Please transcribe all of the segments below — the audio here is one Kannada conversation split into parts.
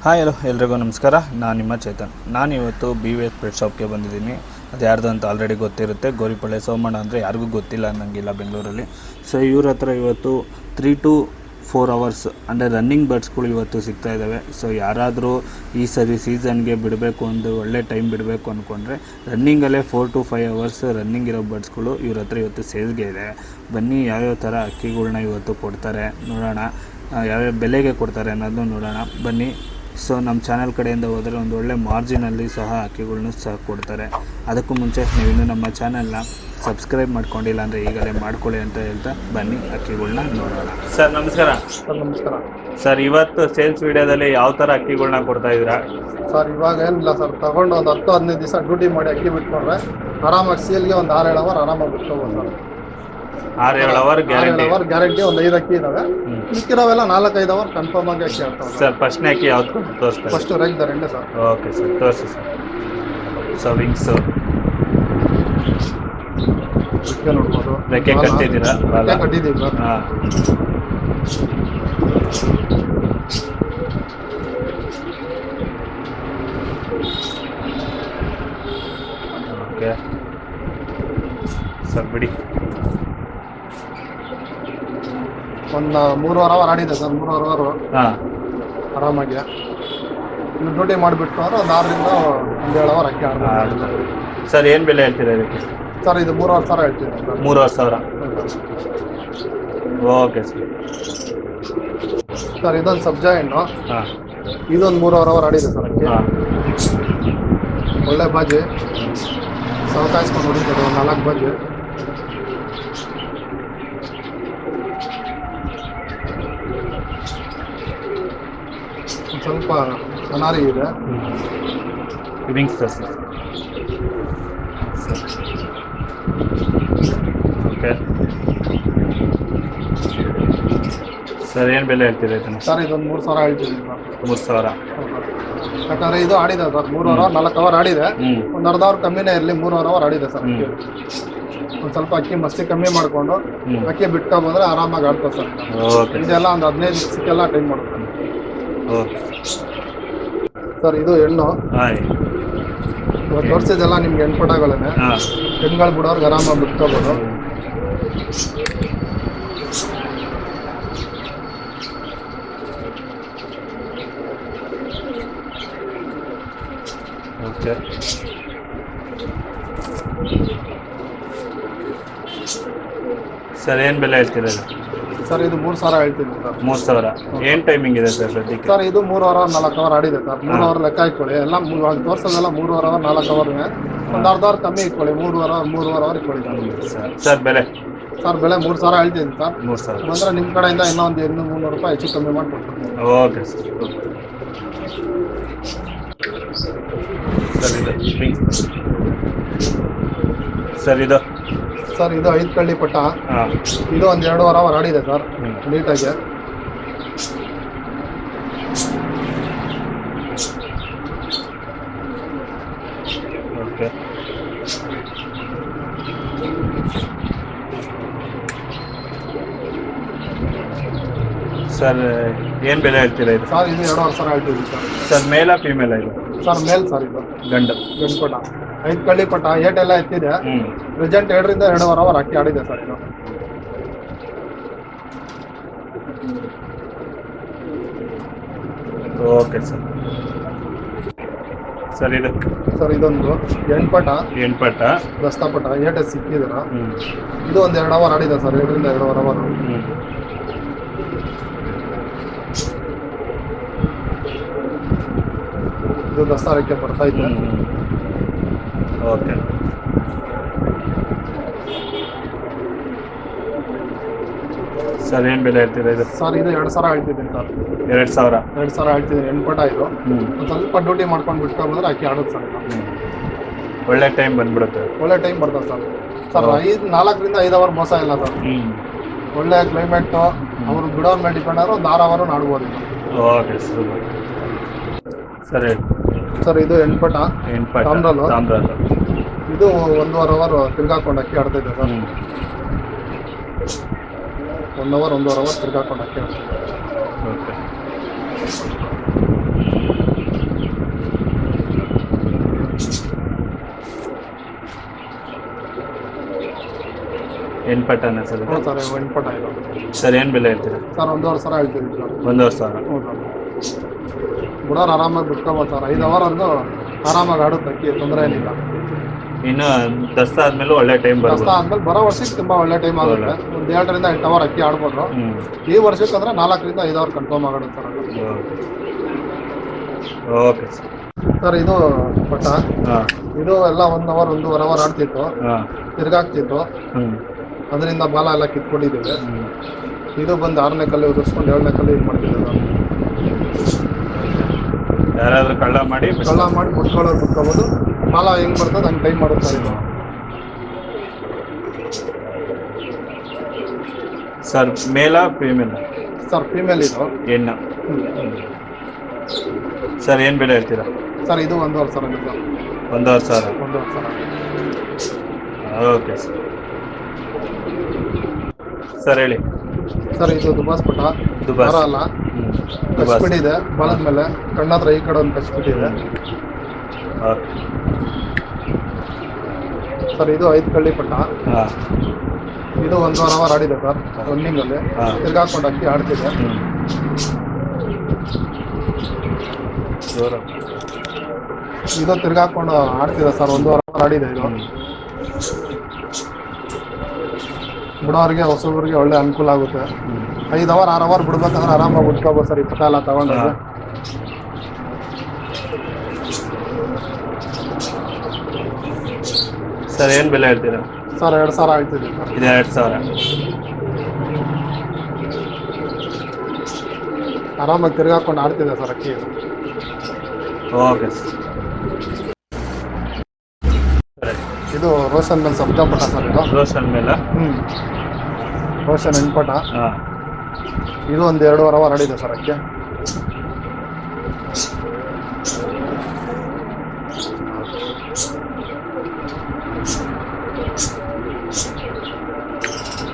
ಹಾಯ್ ಹಲೋ ಎಲ್ರಿಗೂ ನಮಸ್ಕಾರ. ನಾನು ನಿಮ್ಮ ಚೇತನ್. ನಾನಿವತ್ತು BVS ಪೆಟ್ ಶಾಪ್ಗೆ ಬಂದಿದ್ದೀನಿ. ಅದು ಯಾರ್ದು ಅಂತ ಆಲ್ರೆಡಿ ಗೊತ್ತಿರುತ್ತೆ. ಗೋರಿಪಳ್ಳಿ ಸೋಮಣ್ಣ ಅಂದರೆ ಯಾರಿಗೂ ಗೊತ್ತಿಲ್ಲ ಅನ್ನಂಗಿಲ್ಲ ಬೆಂಗಳೂರಲ್ಲಿ. ಸೊ ಇವ್ರ ಹತ್ರ ಇವತ್ತು 3 to 4 hours ಅಂದರೆ ರನ್ನಿಂಗ್ ಬರ್ಡ್ಸ್ಗಳು ಇವತ್ತು ಸಿಗ್ತಾ ಇದ್ದಾವೆ. ಸೊ ಯಾರಾದರೂ ಈ ಸರಿ ಸೀಸನ್ಗೆ ಬಿಡಬೇಕು ಒಂದು ಒಳ್ಳೆ ಟೈಮ್ ಬಿಡಬೇಕು ಅಂದ್ಕೊಂಡ್ರೆ ರನ್ನಿಂಗಲ್ಲೇ 4 to 5 hours ರನ್ನಿಂಗ್ ಇರೋ ಬರ್ಡ್ಸ್ಗಳು ಇವ್ರ ಹತ್ರ ಇವತ್ತು ಸೇಲ್ಗೆ ಇದೆ. ಬನ್ನಿ ಯಾವ್ಯಾವ ಥರ ಅಕ್ಕಿಗಳ್ನ ಇವತ್ತು ಕೊಡ್ತಾರೆ ನೋಡೋಣ, ಯಾವ್ಯಾವ ಬೆಲೆಗೆ ಕೊಡ್ತಾರೆ ಅನ್ನೋದನ್ನು ನೋಡೋಣ ಬನ್ನಿ. ಸೊ ನಮ್ಮ ಚಾನಲ್ ಕಡೆಯಿಂದ ಹೋದರೆ ಒಂದು ಒಳ್ಳೆ ಮಾರ್ಜಿನಲ್ಲಿ ಸಹ ಅಕ್ಕಿಗಳ್ನೂ ಸಹ ಕೊಡ್ತಾರೆ. ಅದಕ್ಕೂ ಮುಂಚೆ ನೀವಿನ್ನೂ ನಮ್ಮ ಚಾನಲ್ನ ಸಬ್ಸ್ಕ್ರೈಬ್ ಮಾಡ್ಕೊಂಡಿಲ್ಲ ಅಂದರೆ ಈಗಲೇ ಮಾಡ್ಕೊಳ್ಳಿ ಅಂತ ಹೇಳ್ತಾ ಬನ್ನಿ ಅಕ್ಕಿಗಳ್ನ ನೋಡೋಣ. ಸರ್ ನಮಸ್ಕಾರ. ಸರ್ ನಮಸ್ಕಾರ. ಸರ್ ಇವತ್ತು ಸೇಲ್ಸ್ ವಿಡಿಯೋದಲ್ಲಿ ಯಾವ ಥರ ಅಕ್ಕಿಗಳ್ನ ಕೊಡ್ತಾ ಇದ್ದೀರಾ? ಸರ್ ಇವಾಗ ಏನಿಲ್ಲ ಸರ್, ತಗೊಂಡು ಒಂದು 10-15 ದಿವಸ ಡ್ಯೂಟಿ ಮಾಡಿ ಅಕ್ಕಿ ಬಿಟ್ಕೊಂಡ್ರೆ ಆರಾಮಾಗಿ ಸೇಲ್ಗೆ ಒಂದು 6-7 ಅವರ್ ಆರಾಮಾಗಿ ಬಿಟ್ಕೋಬೋದು ಸರ್. 6-7 hour guarantee. ಒಂದು 5 ಅಕ್ಕಿ ಇದಾವೆ, ಮಿಕ್ಕಿರೋವೆಲ್ಲ 4-5 ಅವರ್ ಕನ್ಫರ್ಮ್ ಆಗಿ ಅಕ್ಕಿ ಆಗ್ತಾವೆ ಸರ್. ಫಸ್ಟ್ನೇ ಅಕ್ಕಿ ಯಾವ್ದು ತೋರಿಸ್ತಾರೆ? ಫಸ್ಟ್ ರೆಗ್ ದಂಡೆ ಸರ್. ಓಕೆ ಸರ್, ತೋರಿಸಿ ಸರ್. ಸೊ ವಿಂಗ್ಸು ನೋಡ್ಬೋದು, ರೆಕ್ಕೆ ಕಟ್ಟಿದ್ದೀರಾ? ಕಟ್ಟಿದ್ದೀವಿ ಸರ್. ಹಾಂ, ಓಕೆ ಸರ್ ಬಿಡಿ. ಒಂದು 3-4 ಅವರ್ ಆಡಿದೆ ಸರ್. 3-4 ಅವರ್ ಹಾಂ, ಆರಾಮಾಗಿ ಇನ್ನು ಡ್ಯೂಟಿ ಮಾಡಿಬಿಟ್ಟು ಅಂದ್ರೆ ಒಂದು 6ರಿಂದ 7 ಅವರ್ ಅಕ್ಕಿ ಆಡ್ಬೋದು ಸರ್. ಏನು ಬೆಲೆ ಹೇಳ್ತೀರಾ ಇದಕ್ಕೆ? ಸರ್ ಇದು 3,500 ಹೇಳ್ತೀನಿ ಸರ್. 3,500. Okay sir. ಸರ್ ಇದೊಂದು ಸಬ್ಜಾ ಹಣ್ಣು, ಹಾಂ, ಇದೊಂದು 3-4 ಅವರ್ ಆಡಿದೆ ಸರ್ ಅಕ್ಕಿ. ಹಾಂ, ಒಳ್ಳೆ ಬಾಜಿ ಸವಕಾಯಿಸ್ಕೊಂಡು ಹೊಡಿತದೆ, ಒಂದು 4 ಬಾಜಿ. ಸ್ವಲ್ಪ ಅನಾರಿ ಇದೆ. Wings sir. ಓಕೆ ಸರ್, ಏನು ಬೆಲೆ ಹೇಳ್ತೀರಾ ಇದನ್ನು? ಸರ್ ಇದೊಂದು 3,000 ಹೇಳ್ತೀನಿ ಸರ್. 3,000. ಯಾಕಂದ್ರೆ ಇದು ಆಡಿದೆ ಸರ್ 3 ಅವರ್ 4 ಅವರ್ ಆಡಿದೆ. ಒಂದು ಅರ್ಧ ಅವರ್ ಕಮ್ಮಿನೇ ಇರಲಿ, 3 ಅವರ್ ಆಡಿದೆ ಸರ್ ಅಕ್ಕಿ. ಒಂದು ಸ್ವಲ್ಪ ಅಕ್ಕಿ ಮಸ್ತಿ ಕಮ್ಮಿ ಮಾಡಿಕೊಂಡು ಅಕ್ಕಿ ಬಿಟ್ಕೊಂಡ್ಬಂದ್ರೆ ಆರಾಮಾಗಿ ಆಡ್ತದೆ ಸರ್. ಓಕೆ, ಇದೆಲ್ಲ ಒಂದು 15 ದಿವಸಕ್ಕೆಲ್ಲ ಟೈಮ್ ಮಾಡ್ತಾರೆ. ಓಕೆ ಸರ್ ಇದು ಹೆಣ್ಣು. ಹಾಂ, ಇವತ್ತು ತೋರಿಸಿದೆಲ್ಲ ನಿಮ್ಗೆ ಹೆಣ್ಪಟಾಗಳೇ. ಹಾಂ, ಹೆಣ್ಗಳು ಬಿಡೋರ್ಗೆ ಆರಾಮಾಗಿ ಬಿಟ್ಕೋಬೋದು. ಓಕೆ ಸರ್, ಏನು ಬೆಲೆ ಹೇಳ್ತೀರಾ ಇದು? ಸರ್ ಇದು 3,000 ಹೇಳ್ತೀನಿ ಸರ್. 3,000. ಏನು ಟೈಮಿಂಗ್ ಇದೆ ಸರ್ ಸದ್ಯಕ್ಕೆ? ಸರ್ ಇದು 3 ಅವರ್ 4 ಅವರ್ ಆಡಿದೆ ಸರ್. 3 ಅವರ್ ಲೆಕ್ಕ ಇಟ್ಕೊಳ್ಳಿ. ಎಲ್ಲ ತೋರಿಸೋದೆಲ್ಲ 3 ಅವರ್ 4 ಅವರ್ಗೆ ಒಂದು ಅರ್ಧ ಅವರ್ ಕಮ್ಮಿ ಇಟ್ಕೊಳ್ಳಿ. 3 ಅವರ್ ಇಟ್ಕೊಳ್ಳಿ ಸರ್. ಸರ್ ಬೆಲೆ? ಸರ್ ಬೆಲೆ 3,000 ಹೇಳ್ತೀನಿ ಸರ್. 3,000 ಬಂದರೆ ನಿಮ್ಮ ಕಡೆಯಿಂದ ಇನ್ನೊಂದು 200-300 ರೂಪಾಯಿ ಹೆಚ್ಚು ಕಮ್ಮಿ ಮಾಡಿಕೊಡ್ತೀನಿ. Okay sir. ಸರ್ ಇದು ಸರ್ ಇದು ಸರ್ ಇದು 5 ಕಳ್ಳಿ ಪಟ್ಟ. ಹಾಂ, ಇದು ಒಂದು 2.5 ಅವರ್ ಆಡಿದೆ ಸರ್ ನೀಟಾಗಿ. ಓಕೆ ಸರ್, ಏನು ಬೆಲೆ ಹೇಳ್ತೀರಾ ಇದು? ಸರ್ ಇದು 2,500 ಹೇಳ್ತೀವಿ ಸರ್. ಸರ್ ಮೇಲಾ ಫೀಮೇಲಾ ಇದು? ಸರ್ ಮೇಲ್ ಸರ್. ಇದು ಗಂಡು ಪಟ್ಟ 5 ಕಳ್ಳಿ ಪಟ್ಟ. ಏಟೆಲ್ಲ ಎತ್ತಿದೆ. ಪ್ರೆಸೆಂಟ್ 2ರಿಂದ 2.5 ಅವರ್ ಅಕ್ಕಿ ಆಡಿದೆ ಸರ್ ಇದು. Okay sir. ಸರ್ ಇದು? ಸರ್ ಇದೊಂದು ಹೆಣ್ಪಟ ದಸ್ತಪಟ ಏಟೆ ಸಿಕ್ಕಿದ್ದೀರ. ಇದು ಒಂದು 2 ಅವರ್ ಆಡಿದೆ ಸರ್. 2ರಿಂದ 2.5 ಅವರ್. ಇದು ದಸ್ತಾರಕ್ಕೆ ಬರ್ತಾ ಇದೆ. ಓಕೆ ಸರ್, ಏನು ಬೆಲೆ ಹೇಳ್ತೀರಾ ಇದು? ಸರ್ ಇದು 2,000 ಹೇಳ್ತಿದ್ದೀನಿ ಸರ್. 2,000. 2,000 ಹೇಳ್ತಿದ್ದೀನಿ. ಹೆಣ್ಪಟ ಇದು. ಒಂದು ಸ್ವಲ್ಪ ಡ್ಯೂಟಿ ಮಾಡ್ಕೊಂಡು ಬಿಟ್ಕೊಂಡ್ಬಂದ್ರೆ ಅಕ್ಕಿ ಆಡೋದು ಸರ್. ಒಳ್ಳೆ ಟೈಮ್ ಬಂದ್ಬಿಡುತ್ತೆ. ಒಳ್ಳೆ ಟೈಮ್ ಬರ್ತದೆ ಸರ್. ಸರ್ 4ರಿಂದ 5 ಅವರ್ ಮೋಸ ಇಲ್ಲ ಸರ್. ಒಳ್ಳೆ ಕ್ಲೈಮೇಟು ಅವರು ಬಿಡೋರ್ ಮೇಲೆ ಡಿಪೆಂಡ್ ಆದ್ರೆ ಒಂದು 6 ಅವರ್ ಆಡ್ಬೋದು ಇದು. Okay sir. ಸರ್ ಇದು ಹೆಣ್ಪಟ ತಾಮ್ರಲ್ಲು. ಇದು 1.5 ಅವರ್ ತಿರ್ಗಾಕೊಂಡು ಅಕ್ಕಿ ಆಡ್ತಿದ್ದೆ ಸರ್. 1 ಅವರ್ 1.5 ಅವರ್ ತಿರ್ಗಾಕೊಂಡು ಅಕ್ಕಿ ಆಡ್ತಿದ್ದೆ. ಓಕೆ ಹೆಣ್ಪಟ್ಟನ ಸರ್ ಹ್ಞೂ ಸರ್ ಹೆಣ್ಪಟ ಇದು ಸರ್ ಏನು ಬೆಲೆ ಹೇಳ್ತೀರಾ? ಸರ್ 1,500 ಹೇಳ್ತೀವಿ ಸರ್. 1,500. ಹ್ಞೂ ಸರ್ ಬಿಡೋರು ಆರಾಮಾಗಿ ಬಿಟ್ಕೋಬೋದು ಸರ್. 5 ಅವರ್ವರೆಗೂ ಆರಾಮಾಗಿ ಆಡುತ್ತೆ ಅಕ್ಕಿ, ತೊಂದರೆ ಏನಿಲ್ಲ. ಇನ್ನು ದಸ್ತಾ ಆದ್ಮೇಲೆ ಒಳ್ಳೆ ಟೈಮ್ ದಸರಾ ಬರ್ಬೋದು. ಆದ್ಮೇಲೆ ಬರೋ ವರ್ಷಕ್ಕೆ ತುಂಬ ಒಳ್ಳೆ ಟೈಮ್ ಆಗುತ್ತೆ. ಒಂದು 7 ರಿಂದ 8 ಅವರ್ ಅಕ್ಕಿ ಆಡ್ಬೋದು. ಈ ವರ್ಷಕ್ಕೆ ಅಂದ್ರೆ 4 ರಿಂದ 5 ಅವರ್ ಕನ್ಫರ್ಮ್ ಆಗುತ್ತೆ ಸರ್. Okay sir. ಸರ್ ಇದು ಪಟ್ಟ ಹಾಂ ಇದು ಎಲ್ಲ 1 ಅವರ್ 1.5 ಅವರ್ ಆಡ್ತಿತ್ತು, ಹಾಂ ತಿರ್ಗಾಗ್ತಿತ್ತು. ಅದರಿಂದ ಬಾಲ ಎಲ್ಲ ಕಿತ್ಕೊಂಡಿದ್ದೀವಿ. ಇದು ಬಂದು 6ನೇ ಕಲ್ಲಿ ಉದುರಿಸ್ಕೊಂಡು 7ನೇ ಕಲ್ಲಿ ಇದು ಮಾಡ್ತಿದ್ದೆ ಸರ್. ಯಾರಾದ್ರೂ ಕಳ್ಳ ಮಾಡಿ ಬಿಟ್ಕೊಳ್ಳೋರು ಬಿಟ್ಕೋಬೋದು. ಬಾಲ ಹೆಂಗೆ ಬರ್ತದೆ ಹಂಗೆ ಟೈಮ್ ಮಾಡುತ್ತೆ ಸರ್ ಇದು. ಸರ್ ಮೇಲಾ ಫೀಮೇಲ್? ಸರ್ ಫೀಮೇಲ್ ಇದು ಹೆಣ್ಣು. ಸರ್ ಏನು ಬೆಲೆ ಹೇಳ್ತೀರಾ? ಸರ್ ಇದು 1,500 ಸರ್. 1,500. 1,500 okay sir. ಸರ್ ಹೇಳಿ. ಸರ್ ಇದು ದುಬಾಸ್ ಪಟ. ದುಬಾಸ್. ಬರ ಅಲ್ಲ, ಕಚ್ಬಿಟ್ಟಿದೆ ಬಾಲದ ಮೇಲೆ. ಕಣ್ಣತ್ರ ಈ ಕಡೆ ಒಂದು ಕಚ್ಬಿಟ್ಟಿದೆ ಓಕೆ ಸರ್. ಇದು 5 ಕಳ್ಳಿ ಪಟ್ಟ. ಹಾಂ ಇದು 1.5 ಅವರ್ ಆಡಿದೆ ಸರ್ ರನ್ನಿಂಗಲ್ಲಿ. ತಿರ್ಗಾಕೊಂಡು ಅಕ್ಕಿ ಆಡ್ತಿದೆ. ಇದು ತಿರ್ಗಾಕೊಂಡು ಆಡ್ತಿದೆ ಸರ್. 1.5 ಅವರ್ ಆಡಿದೆ ಇದು. ಬಿಡೋರಿಗೆ ಹೊಸಬ್ರಿಗೆ ಒಳ್ಳೆ ಅನುಕೂಲ ಆಗುತ್ತೆ. 5 ಅವರ್ 6 ಅವರ್ ಬಿಡ್ಬೇಕಂದ್ರೆ ಆರಾಮಾಗಿ ಬಿಟ್ಕೋಬೋದು ಸರ್. ಈ ಪಟ ಎಲ್ಲ ತಗೊಂಡ್ರೆ. ಸರ್ ಏನು ಬೆಲೆ ಹೇಳ್ತೀರಾ? ಸರ್ 2,000 ಆಗ್ತಿದೆ ಸರ್. ಇದು 2,000. ಆರಾಮಾಗಿ ತಿರ್ಗಾಕೊಂಡು ಆಡ್ತಿದೆ ಸರ್ ಅಕ್ಕಿ ಇದು. Okay sir. ಇದು ರೋಷನ್ ಮೇಲೆ ಸಬ್ಜಾ ಪಟ ಸರ್. ಇದು ರೋಷನ್ ಮೇಲೆ. ರೋಷನ್ ಹೆಣ್ಪಟ. ಹಾಂ ಇದು ಒಂದು 2.5 ಅವರ್ ಆಡಿದೆ ಸರ್ ಅಕ್ಕಿ.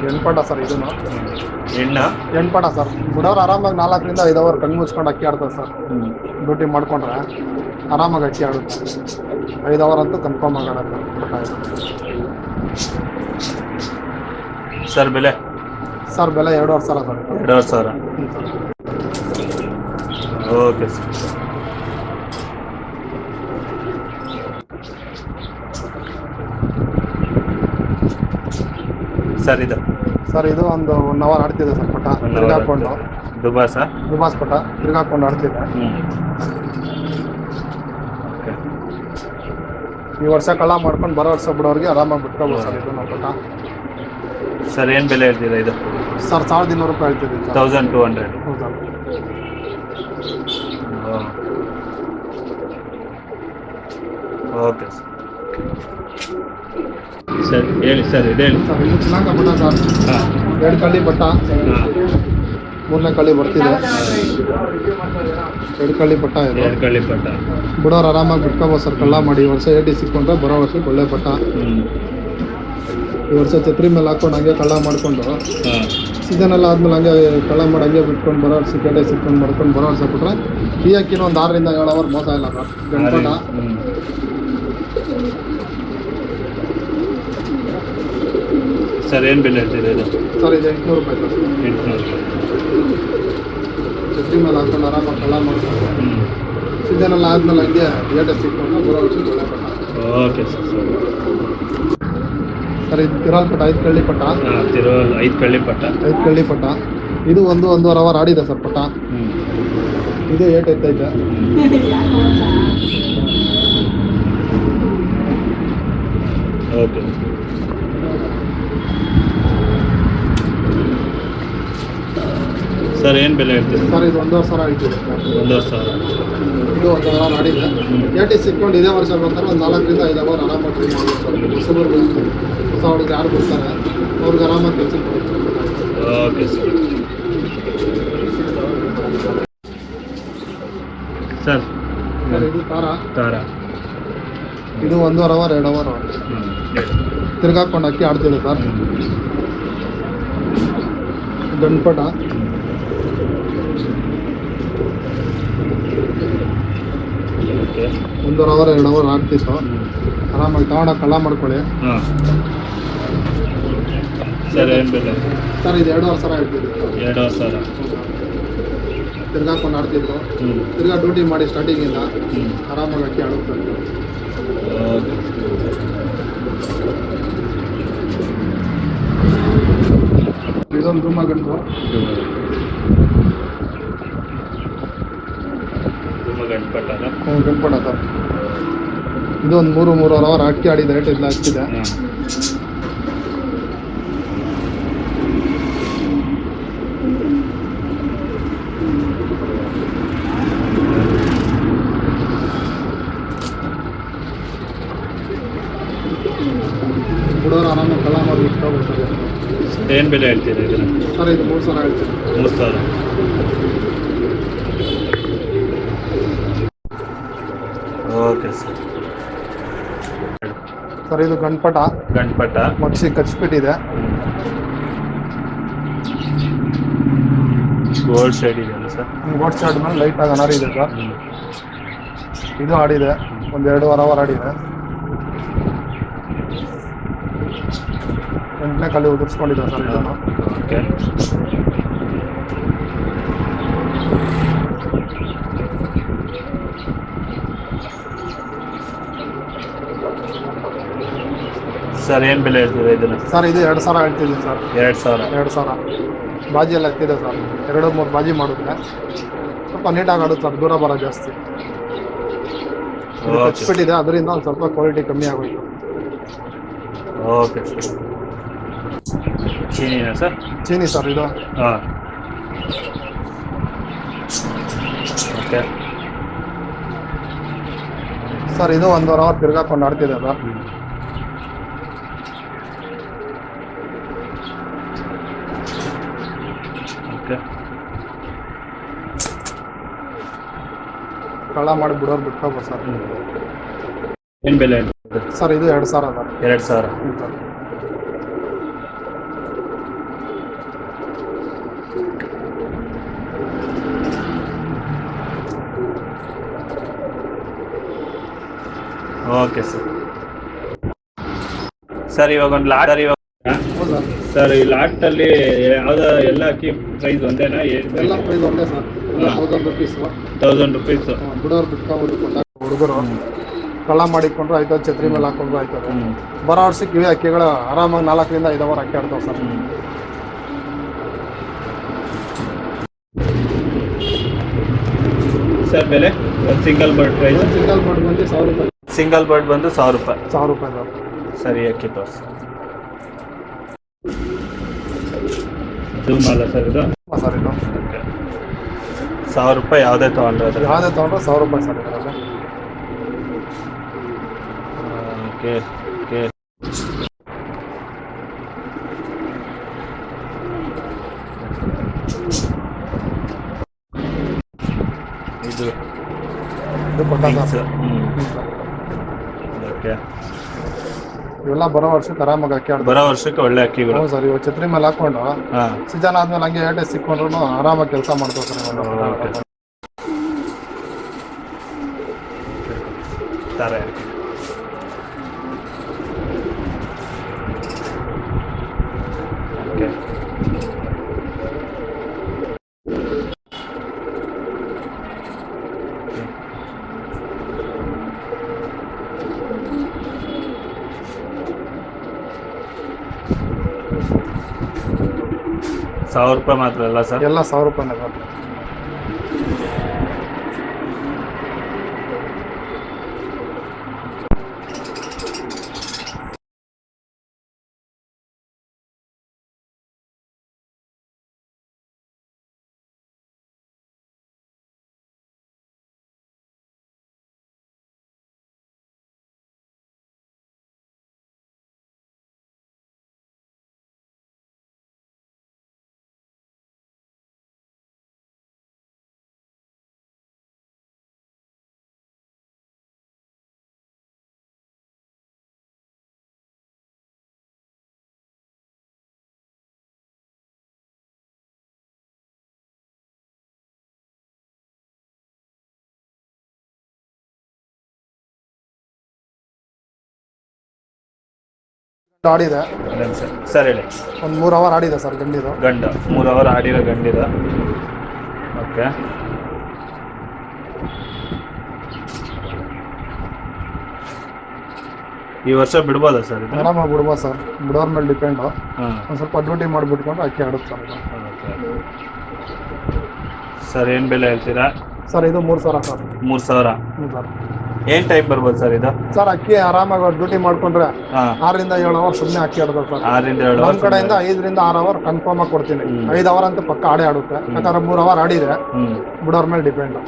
ಹೆಣ್ಪಟ ಸರ್. ಇದನ್ನು ಹೆಣ್ಪಟ ಸರ್. ಬಿಡೋರು ಆರಾಮಾಗಿ 4 ರಿಂದ 5 ಅವರ್ ಕಣ್ಣು ಮುಚ್ಕೊಂಡು ಅಕ್ಕಿ ಆಡ್ತಾರೆ ಸರ್. ಡ್ಯೂಟಿ ಮಾಡ್ಕೊಂಡ್ರೆ ಆರಾಮಾಗಿ ಅಕ್ಕಿ ಆಡುತ್ತೆ. 5 ಅವರ್ ಅಂತೂ ಕನ್ಫರ್ಮ್ ಆಗೋಣ ಸರ್. ಬೆಲೆ? ಸರ್ ಬೆಲೆ 2,500 ಸರ್. 2,500. Okay sir. ಸರ್ ಇದು? ಸರ್ ಇದು ಒಂದು 1 ಅವರ್ ಆಡ್ತಿದೆ ಸರ್ ಪಟ. ತಿರ್ಗಾಕೊಂಡು ದುಬಾಸ್ ಪಟ ತಿರ್ಗಾಕೊಂಡು ಆಡ್ತಿದೆ. ಈ ವರ್ಷ ಕಳ್ಳ ಮಾಡ್ಕೊಂಡು ಬರೋ ವರ್ಷ ಬಿಡೋರಿಗೆ ಆರಾಮಾಗಿ ಬಿಟ್ಕೋಬೋದು ಸರ್. ಇದು ನಾವು ಪಟ. ಸರ್ ಏನು ಬೆಲೆ ಹೇಳ್ತೀರಾ ಇದು? ಸರ್ 1,200 ರೂಪಾಯಿ ಹೇಳ್ತಿದ್ದೀವಿ ಸರ್. 1,200. ಹೌದಾ? Okay sir. ಹೇಳಿ ಸರ್. ಇದು ಹೇಳಿ ಸರ್. ಇದು ಚಿನ್ನಾಕ ಪಟ ಸರ್. ಹಾಂ 2 ಕಳ್ಳಿ ಪಟ. ಹಾಂ 3ನೇ ಕಳ್ಳಿ ಬರ್ತಿದೆ. 2 ಕಳ್ಳಿ ಪಟ್ಟ ಇದು. 2 ಕಳ್ಳಿ ಪಟ್ಟ. ಬಿಡೋರು ಆರಾಮಾಗಿ ಬಿಟ್ಕೋಬೋದು ಸರ್. ಕಳ್ಳ ಮಾಡಿ ಈ ವರ್ಷ ಏಟಿ ಸಿಕ್ಕೊಂಡ್ರೆ ಬರೋ ವರ್ಷಕ್ಕೆ ಒಳ್ಳೆ ಪಟ್ಟ. ಈ ವರ್ಷ ಛತ್ರಿ ಮೇಲೆ ಹಾಕೊಂಡು ಹಂಗೆ ಕಳ್ಳ ಮಾಡಿಕೊಂಡು ಸೀಸನ್ ಎಲ್ಲ ಆದ್ಮೇಲೆ ಹಂಗೆ ಕಳ್ಳ ಮಾಡಿ ಹಂಗೆ ಬಿಟ್ಕೊಂಡು ಬರೋ ವರ್ಷ ಏಟಿ ಸಿಕ್ಕೊಂಡು ಮಾಡ್ಕೊಂಡು ಬರೋ ವರ್ಷ ಬಿಟ್ರೆ ಈ ಅಕ್ಕಿನ ಒಂದು 6 ರಿಂದ 7 ಅವರ್ ಮೋಸ ಇಲ್ಲ ಸರ್. ಗಂಟಪಟ. ಸರ್ ಏನು ಬೆಲೆ ಹೇಳ್ತೀರಾ ಇದು? ಸರ್ ಇದು 800 ರೂಪಾಯಿ ಸರ್. 800. ಛತ್ರಿ ಮೇಲೆ ಹಾಕೊಂಡು ಆರಾಮಾಗಿ ಕಳ್ಳ ಮಾಡ್ಕೊಂಡು ಸೀಸನ್ ಎಲ್ಲ ಆದ್ಮೇಲೆ ಹಂಗೆ ಏಟಿ ಸಿಕ್ಕೊಂಡು ಬರೋ ವರ್ಷಕ್ಕೆ ಒಳ್ಳೆ ಪಟ್ಟ. Okay sir. ಸರ್ ಇದು ತಿರಾಲ್ ಪಟ್ಟ. 5 ಕಳ್ಳಿ ಪಟ್ಟ. 5 ಕಳ್ಳಿ ಪಟ್ಟ. 5 ಕಳ್ಳಿ ಪಟ್ಟ. ಇದು 1.5 ಅವರ್ ಆಡಿದೆ ಸರ್ ಪಟ್ಟ. ಇದು ಏಟ್ ಎತ್ತೈತೆ. Okay sir. ಏನು ಬೆಲೆ ಹೇಳ್ತೀರಿ? ಸರ್ ಇದು 1,500 ಹೇಳ್ತೀವಿ. 1,500. ಇದು 1 ಅವರ್ ಆಡಿದೆ. ಏಟಿ ಸಿಕ್ಕೊಂಡು ಇದೇ ವರ್ಷ ಬಂದರೆ ಒಂದು 4 ರಿಂದ 5 ಅವರ್ ಆರಾಮಾಗಿ ಟ್ರೈ ಮಾಡ್ಬೋದು ಸರ್. ಹೊಸಬರ್ಗೆ ಹೊಸ ಹುಡುಗ ಯಾರು ಬರ್ತಾರೆ ಅವ್ರಿಗೆ ಆರಾಮಾಗಿ ಕೆಲಸ ಕೊಡುತ್ತೆ. Okay sir. ಸರ್ ಇದು ತಾರ. ಇದು 1.5 ಅವರ್ 2 ಅವರ್ ತಿರ್ಗಾಕೊಂಡು ಅಕ್ಕಿ ಆಡ್ತಿದೆ ಸರ್. ಗಂಟಪಟ. ಓಕೆ 1.5 ಅವರ್ 2 ಅವರ್ ಆಡ್ತಿತ್ತು. ಆರಾಮಾಗಿ ತಗೊಂಡೋಗಿ ಕಳ್ಳ ಮಾಡ್ಕೊಳ್ಳಿ. ಸರ್ ಏನು ಬೆಲೆ? ಸರ್ ಇದು 2,500 ಹೇಳ್ತಿದ್ವಿ ಸರ್. 2,500. ತಿರ್ಗಾಕೊಂಡು ಆಡ್ತಿದ್ರು, ಹ್ಞೂ ತಿರ್ಗಾ ಡ್ಯೂಟಿ ಮಾಡಿ ಸ್ಟಾರ್ಟಿಂಗಿಂದ ಹ್ಞೂ ಆರಾಮಾಗಿ ಅಕ್ಕಿ ಆಡುತ್ತಾರೆ. ಓಕೆ. ಇದೊಂದು ಧೂಮ ಗಂಟು. ಗಂಟಪಟ್ಟಲ್ಲ. ಗಂಟಪಟ ಸರ್. ಇದೊಂದು 3-3.5 ಅವರ್ ಅಕ್ಕಿ ಆಡಿದೆ, ರೇಟ್ ಇಲ್ಲ ಹಚ್ಚಿದೆ. ಹುಡುಗರು ಆರಾಮಾಗಿ ಕಳ್ಳ ಮಾಡಿ ಇಟ್ಕೋಬೇಕು. ಏನು ಬೆಲೆ ಹೇಳ್ತೀರಿ ಇದನ್ನು? ಸರ್ ಇದು 3,000 ಹೇಳ್ತೀನಿ. 3,000. Okay sir. ಸರ್ ಇದು ಗಂಟಪಟ. ಗಂಟಪಟ ಮಕ್ಷಿ ಕಚ್ಬಿಟ್ಟಿದೆ. ಗೋಲ್ಡ್ ಶೇಡ್ ಇದೆಯಲ್ಲ ಸರ್? ಗೋಟ್ ಶಾರ್ಟ್ ಮೇಲೆ ಲೈಟಾಗಿ ಅನಾರಿ ಇದೆ ಸರ್. ಇದು ಆಡಿದೆ, ಒಂದು 2.5 ಅವರ್ ಆಡಿದೆ. 8ನೇ ಕಲ್ಲಿ ಉದುರಿಸ್ಕೊಂಡಿದೆ ಸರ್ ಇದನ್ನು. ಓಕೆ. ಸರ್ ಏನು ಬೆಲೆ ಹೇಳ್ತೀರಾ ಇದನ್ನು? ಸರ್ ಇದು 2,000 ಹೇಳ್ತಿದ್ದೀನಿ ಸರ್. 2,000. 2,000. ಬಾಜಿ ಎಲ್ಲ ಎತ್ತಿದೆ ಸರ್. 2-3 ಬಾಜಿ ಮಾಡಿದ್ರೆ ಸ್ವಲ್ಪ ನೀಟಾಗಿ ಆಡುತ್ತೆ ಸರ್, ದೂರ ಬರೋ ಜಾಸ್ತಿ. ಕಚ್ಬಿಟ್ಟಿದೆ, ಅದರಿಂದ ಒಂದು ಸ್ವಲ್ಪ ಕ್ವಾಲಿಟಿ ಕಮ್ಮಿ ಆಗೋಯ್ತು. Okay sir. ಚೀನಿನಾ ಸರ್? ಚೀನಿ ಸರ್ ಇದು. ಹಾಂ. ಓಕೆ ಸರ್ ಇದು 1.5 ಅವರ್ ತಿರ್ಗಾಕೊಂಡು ಆಡ್ತಿದೆ ಸರ್. ಓಕೆ. ಕಳ್ಳ ಮಾಡಿ ಬಿಡೋರು ಬಿಟ್ಕೋಬೋದು ಸರ್. ಏನು ಬೆಲೆ ಸರ್ ಇದು 2,000 sir. 2,000. Sir okay sir. Sir ಇವಾಗ ಒಂದು ಲಾಟ್ ಹೌದಾ ಸರ್, ಈ ಲಾಟಲ್ಲಿ ಯಾವ್ದು ಎಲ್ಲ ಅಕ್ಕಿ ಪ್ರೈಸ್ ಒಂದೇನಾ? ಎಲ್ಲ ಪ್ರೈಸ್ ಒಂದೇ ಸರ್. 1,000 ರುಪೀಸು. 1,000 ರುಪೀಸು. ಬಿಡೋರು ಬಿಟ್ಕೊಂಡು ಕೊಟ್ಟಾಗ ಹುಡುಗರು ಕಳ್ಳ ಮಾಡಿಕೊಂಡ್ರು ಆಯ್ತದೆ, ಛತ್ರಿ ಮೇಲೆ ಹಾಕೊಂಡ್ರು ಆಯ್ತದೆ. ಬರೋ ವರ್ಷಕ್ಕೆ ಇವೇ ಅಕ್ಕಿಗಳು ಆರಾಮಾಗಿ 4ರಿಂದ 5 ಅವರ್ ಅಕ್ಕಿ ಆಡ್ತಾವೆ ಸರ್. ಸರ್ ಬೆಲೆ ಒಂದು single bird price? Single bird ಬಂದು 1,000 ರೂಪಾಯಿ. ಸಿಂಗಲ್ ಬರ್ಡ್ ಬಂದು 1,000 ರೂಪಾಯಿ. 1,000 ರೂಪಾಯಿ ಸರ್. ಸರಿ ಅಕ್ಕಿ ತೋರಿಸಿ. ಧೂಮಲ್ಲ ಸರ್ ಇದು? ಸರ್ ಇದು 1,000 ರೂಪಾಯಿ ಯಾವುದೇ ತೊಗೊಂಡ್ರೆ ಅದ್ರ? ಯಾವುದೇ ತೊಗೊಂಡ್ರೆ 1,000 ರೂಪಾಯಿ ಸರ್ ಇದರಲ್ಲಿ. Okay okay. ಇದು ಕೊಟ್ಟ ಸರ್. ಓಕೆ. ಇವೆಲ್ಲ ಬರೋ ವರ್ಷಕ್ಕೆ ಆರಾಮಾಗಿ ಅಕ್ಕಿ ಆಡ್ತಾರೆ. ಬರೋ ವರ್ಷಕ್ಕೆ ಒಳ್ಳೆ ಅಕ್ಕಿಗಳು. ಹ್ಞೂ ಸರ್. ಇವಾಗ ಛತ್ರಿ ಮೇಲೆ ಹಾಕೊಂಡು ಹಾಂ, ಸೀಸನ್ ಆದ್ಮೇಲೆ ಹಂಗೆ ಏಟೆ ಸಿಕ್ಕೊಂಡ್ರು ಆರಾಮಾಗಿ ಕೆಲಸ ಮಾಡ್ತಾರೆ ಸರ್ ಇವೆಲ್ಲ. ತಾರೆ ಓಕೆ. 1,000 ರೂಪಾಯಿ ಮಾತ್ರ ಅಲ್ಲ ಸರ್? ಎಲ್ಲ 1,000 ರೂಪಾಯಿನೇ ಸರ್. ಆಡಿದೆ ಸರ್ ಹೇಳಿ. ಒಂದು 3 ಅವರ್ ಆಡಿದೆ ಸರ್ ಗಂಡಿದು. ಗಂಡ 3 ಅವರ್ ಆಡಿರೋ ಗಂಡಿದ. ಓಕೆ. ಈ ವರ್ಷ ಬಿಡ್ಬೋದಾ ಸರ್ ಇದು? ಆರಾಮಾಗಿ ಬಿಡ್ಬೋದು ಸರ್, ಬಿಡೋರ್ ಮೇಲೆ ಡಿಪೆಂಡು. ಹಾಂ. ಒಂದು ಸ್ವಲ್ಪ ಡ್ಯೂಟಿ ಮಾಡಿಬಿಟ್ಕೊಂಡು ಅಕ್ಕಿ ಆಡುತ್ತೆ ಸರ್ ಇದು. ಸರ್ ಏನು ಬೆಲೆ ಹೇಳ್ತೀರಾ? ಸರ್ ಇದು 3,000 ಸರ್. 3,000. ಹ್ಞೂ ಸರ್. ಏನು ಟೈಪ್ ಬರ್ಬೋದು ಸರ್ ಇದು? ಸರ್ ಅಕ್ಕಿ ಆರಾಮಾಗಿ ಡ್ಯೂಟಿ ಮಾಡ್ಕೊಂಡ್ರೆ ಹಾಂ 6 ರಿಂದ 7 ಅವರ್ ಸುಮ್ಮನೆ ಅಕ್ಕಿ ಆಡುತ್ತೆ ಸರ್. 6 ರಿಂದ 7 ನಮ್ಮ ಕಡೆಯಿಂದ 5 ರಿಂದ 6 ಅವರ್ ಕನ್ಫರ್ಮ್ ಆಗಿ ಕೊಡ್ತೀನಿ. 5 ಅವರ್ ಅಂತ ಪಕ್ಕ ಆಡೇ ಆಡುತ್ತೆ. ಯಾಕಂದ್ರೆ 3 ಅವರ್ ಆಡಿದ್ರೆ ಬಿಡೋರ್ ಮೇಲೆ ಡಿಪೆಂಡ್.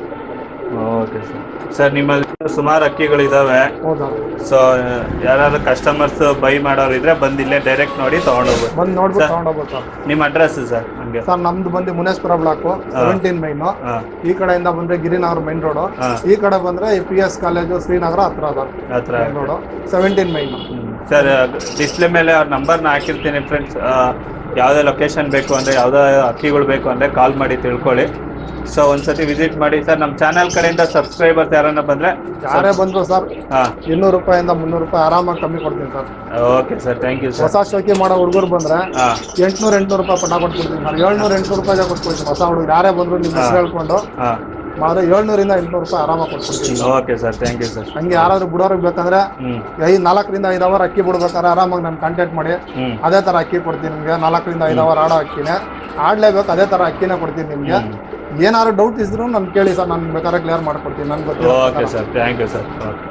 Okay sir. ಸರ್ ನಿಮ್ಮಲ್ಲಿ ಸುಮಾರು ಅಕ್ಕಿಗಳಿದಾವೆ. ಹೌದಾ? ಸೊ ಯಾರಾದ್ರೂ ಕಸ್ಟಮರ್ಸ್ ಬೈ ಮಾಡೋರು ಇದ್ರೆ ಬಂದು ಇಲ್ಲೇ ಡೈರೆಕ್ಟ್ ನೋಡಿ ತಗೊಂಡೋಗ್ಬೋದು. ಬಂದು ನೋಡ್ಬಿಟ್ಟು ತಗೊಂಡೋಗ್ಬೋದು ಸರ್. ನಿಮ್ಮ ಅಡ್ರೆಸ್ ಸರ್? ನಮಗೆ ಸರ್ ನಮ್ದು ಬಂದು ಮುನೇಶ್ವರ ಬ್ಲಾಕು 17 ಮೈನು. ಈ ಕಡೆಯಿಂದ ಬಂದ್ರೆ ಗಿರಿನಗರ ಮೈನ್ ರೋಡು. ಈ ಕಡೆ ಬಂದ್ರೆ PS ಕಾಲೇಜು ಶ್ರೀನಗರ ಹತ್ರ ರೋಡು 17 ಮೈನು. ಸರ್ ಡಿಸ್ಪ್ಲೇ ಮೇಲೆ ಅವ್ರ ನಂಬರ್ನ ಹಾಕಿರ್ತೀನಿ ಫ್ರೆಂಡ್ಸ್. ಯಾವುದೇ ಲೊಕೇಶನ್ ಬೇಕು ಅಂದರೆ ಯಾವುದೇ ಅಕ್ಕಿಗಳು ಬೇಕು ಅಂದರೆ ಕಾಲ್ ಮಾಡಿ ತಿಳ್ಕೊಳ್ಳಿ. ಸೊ ಒಂದ್ಸತಿ ವಿಸಿಟ್ ಮಾಡಿ ಸರ್. ನಮ್ಮ ಚಾನಲ್ ಕಡೆಯಿಂದ ಸಬ್ಸ್ಕ್ರೈಬರ್ಸ್ ಯಾರನ್ನ ಬಂದರೆ ಯಾರೇ ಬಂದ್ರು ಸರ್ ಹಾಂ 200 ರೂಪಾಯಿಂದ 300 ರೂಪಾಯಿ ಆರಾಮಾಗಿ ಕಮ್ಮಿ ಕೊಡ್ತೀನಿ sir. Okay sir, thank you sir. ಹೊಸ ಶೋಕಿ ಮಾಡೋ ಹುಡುಗರು ಬಂದ್ರೆ ಹಾಂ 800 ರೂಪಾಯಿ ಪಟ ಕೊಟ್ಬಿಡ್ತೀನಿ ಸರ್. 700 ರೂಪಾಯಿಗೆ ಕೊಟ್ಬಿಡ್ತೀನಿ. ಹೊಸ ಹುಡುಗರು ಯಾರೇ ಬಂದ್ರು ನಿಮ್ಮ ಹೆಸರು ಹೇಳ್ಕೊಂಡು ಹಾಂ ಮಾಡಿದ್ರೆ 700 ರಿಂದ 800 ರೂಪಾಯಿ ಆರಾಮಾಗಿ ಕೊಟ್ಬಿಡ್ತೀನಿ. Okay sir, thank you sir. ಹಂಗೆ ಯಾರಾದ್ರೂ ಬಿಡೋರಿಗೆ ಬೇಕಂದ್ರೆ 4 ರಿಂದ 5 ಅವರ್ ಅಕ್ಕಿ ಬಿಡ್ಬೇಕಾದ್ರೆ ಆರಾಮಾಗಿ ನಾನು ಕಾಂಟ್ಯಾಕ್ಟ್ ಮಾಡಿ ಅದೇ ಥರ ಅಕ್ಕಿ ಕೊಡ್ತೀನಿ ನಿಮಗೆ. 4 ರಿಂದ 5 ಅವರ್ ಆಡೋ ಅಕ್ಕಿನೇ ಆಡಲೇಬೇಕು, ಅದೇ ಥರ ಅಕ್ಕಿನೇ ಕೊಡ್ತೀನಿ ನಿಮಗೆ. ಏನಾದ್ರು ಡೌಟ್ ಇದ್ರು ನನ್ಗೆ ಕೇಳಿ ಸರ್, ನಾನು ಬೇಕಾದ್ರೆ ಕ್ಲಿಯರ್ ಮಾಡ್ಕೊಡ್ತೀನಿ. ನನ್ಗೆ ಗೊತ್ತಿಲ್ಲ. Okay sir, thank you sir. Okay.